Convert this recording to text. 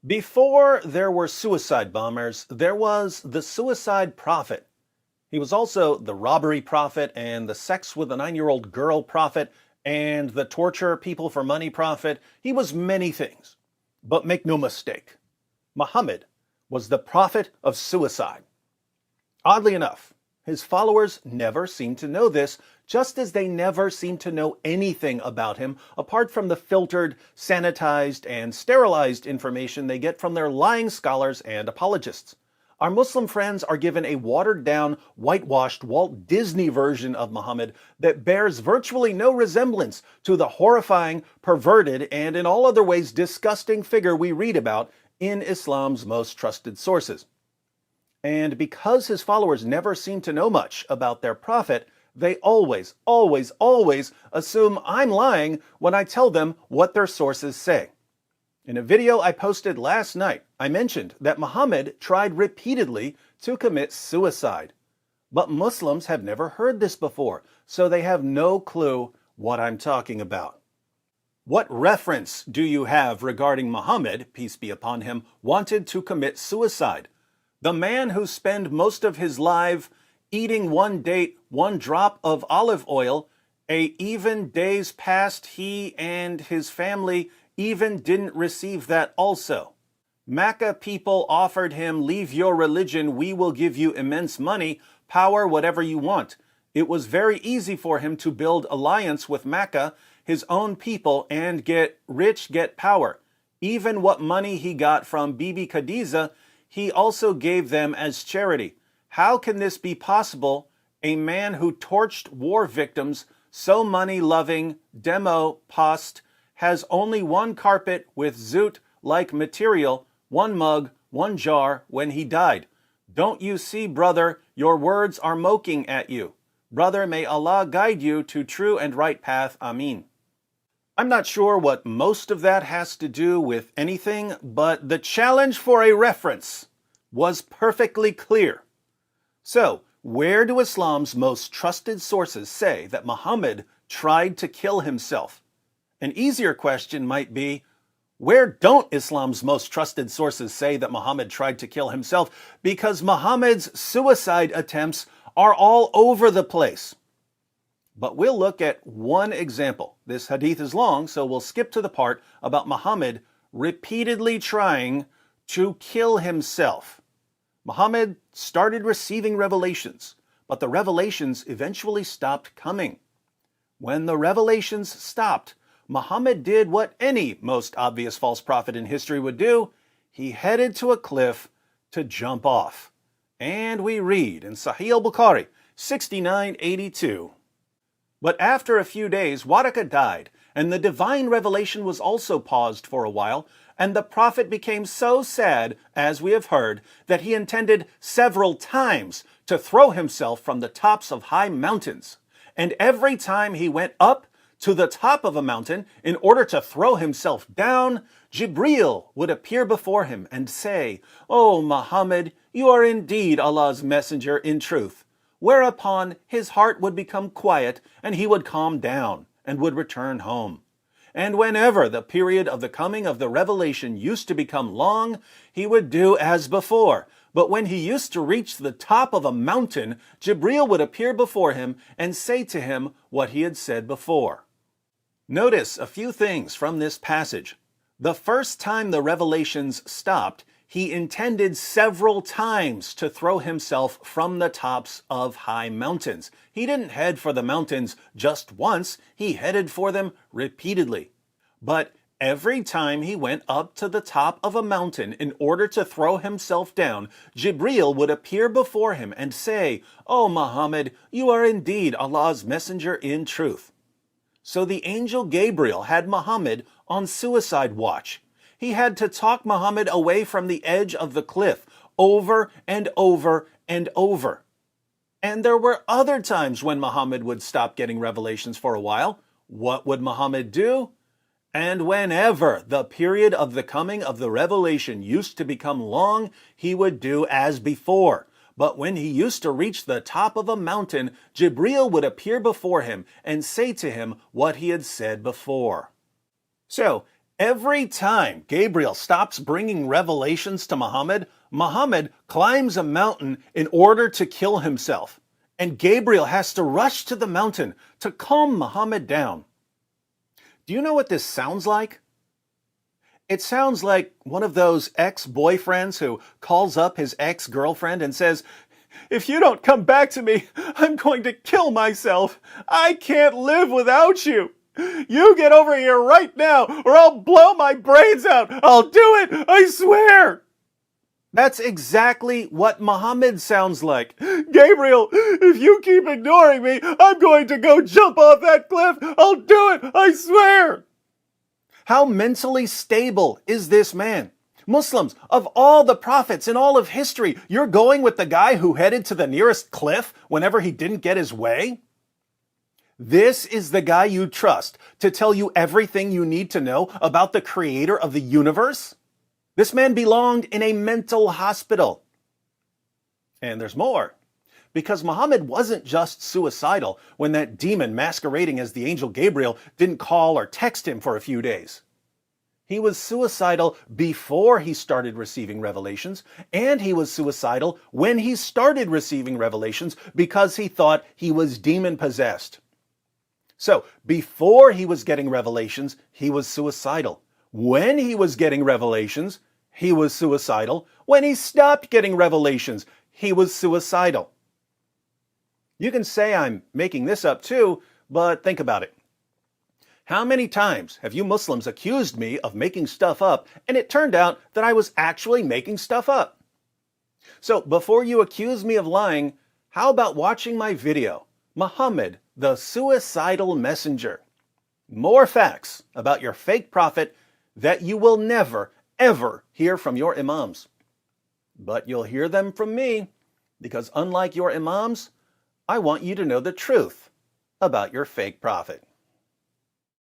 Before there were suicide bombers, there was the suicide prophet. He was also the robbery prophet and the sex with a 9-year-old girl prophet and the torture people for money prophet. He was many things. But make no mistake, Muhammad was the prophet of suicide. Oddly enough, his followers never seemed to know this, just as they never seemed to know anything about him apart from the filtered, sanitized, and sterilized information they get from their lying scholars and apologists. Our Muslim friends are given a watered-down, whitewashed Walt Disney version of Muhammad that bears virtually no resemblance to the horrifying, perverted, and in all other ways disgusting figure we read about in Islam's most trusted sources. And because his followers never seem to know much about their prophet, they always assume I'm lying when I tell them what their sources say. In a video I posted last night, I mentioned that Muhammad tried repeatedly to commit suicide. But Muslims have never heard this before, so they have no clue what I'm talking about. What reference do you have regarding Muhammad, peace be upon him, wanted to commit suicide? The man who spent most of his life eating one date, one drop of olive oil, even days past he and his family even didn't receive that also. Mecca people offered him, leave your religion, we will give you immense money, power, whatever you want. It was very easy for him to build alliance with Mecca, his own people, and get rich, get power. Even what money he got from Bibi Khadija, he also gave them as charity. How can this be possible? A man who torched war victims, so money-loving, demo post, has only one carpet with zoot-like material, one mug, one jar when he died. Don't you see, brother, your words are mocking at you. Brother, may Allah guide you to true and right path. Ameen. I'm not sure what most of that has to do with anything, but the challenge for a reference was perfectly clear. So, where do Islam's most trusted sources say that Muhammad tried to kill himself? An easier question might be, where don't Islam's most trusted sources say that Muhammad tried to kill himself? Because Muhammad's suicide attempts are all over the place. But we'll look at one example. This hadith is long, so we'll skip to the part about Muhammad repeatedly trying to kill himself. Muhammad started receiving revelations, but the revelations eventually stopped coming. When the revelations stopped, Muhammad did what any most obvious false prophet in history would do. He headed to a cliff to jump off. And we read in Sahih al-Bukhari, 6982. But after a few days, Waraka died, and the divine revelation was also paused for a while, and the prophet became so sad, as we have heard, that he intended several times to throw himself from the tops of high mountains. And every time he went up to the top of a mountain in order to throw himself down, Jibreel would appear before him and say, "O Muhammad, you are indeed Allah's messenger in truth." Whereupon his heart would become quiet and he would calm down and would return home. And whenever the period of the coming of the revelation used to become long, he would do as before. But when he used to reach the top of a mountain, Jibreel would appear before him and say to him what he had said before. Notice a few things from this passage. The first time the revelations stopped, he intended several times to throw himself from the tops of high mountains. He didn't head for the mountains just once, he headed for them repeatedly. But every time he went up to the top of a mountain in order to throw himself down, Jibreel would appear before him and say, "O Muhammad, you are indeed Allah's messenger in truth." So the angel Gabriel had Muhammad on suicide watch. He had to talk Muhammad away from the edge of the cliff over and over and over. And there were other times when Muhammad would stop getting revelations for a while. What would Muhammad do? And whenever the period of the coming of the revelation used to become long, he would do as before. But when he used to reach the top of a mountain, Jibreel would appear before him and say to him what he had said before. So, Every time Gabriel stops bringing revelations to Muhammad, Muhammad climbs a mountain in order to kill himself. And Gabriel has to rush to the mountain to calm Muhammad down. Do you know what this sounds like? It sounds like one of those ex-boyfriends who calls up his ex-girlfriend and says, "If you don't come back to me, I'm going to kill myself. I can't live without you. You get over here right now or I'll blow my brains out. I'll do it, I swear." That's exactly what Muhammad sounds like. "Gabriel, if you keep ignoring me, I'm going to go jump off that cliff. I'll do it, I swear." How mentally stable is this man? Muslims, of all the prophets in all of history, you're going with the guy who headed to the nearest cliff whenever he didn't get his way? This is the guy you trust to tell you everything you need to know about the creator of the universe? This man belonged in a mental hospital. And there's more. Because Muhammad wasn't just suicidal when that demon masquerading as the angel Gabriel didn't call or text him for a few days. He was suicidal before he started receiving revelations, and he was suicidal when he started receiving revelations because he thought he was demon-possessed. So, before he was getting revelations, he was suicidal. When he was getting revelations, he was suicidal. When he stopped getting revelations, he was suicidal. You can say I'm making this up too, but think about it. How many times have you Muslims accused me of making stuff up, and it turned out that I was actually making stuff up? So before you accuse me of lying, how about watching my video, Muhammad, the Suicidal Messenger? More facts about your fake prophet that you will never, ever hear from your imams. But you'll hear them from me, because unlike your imams, I want you to know the truth about your fake prophet.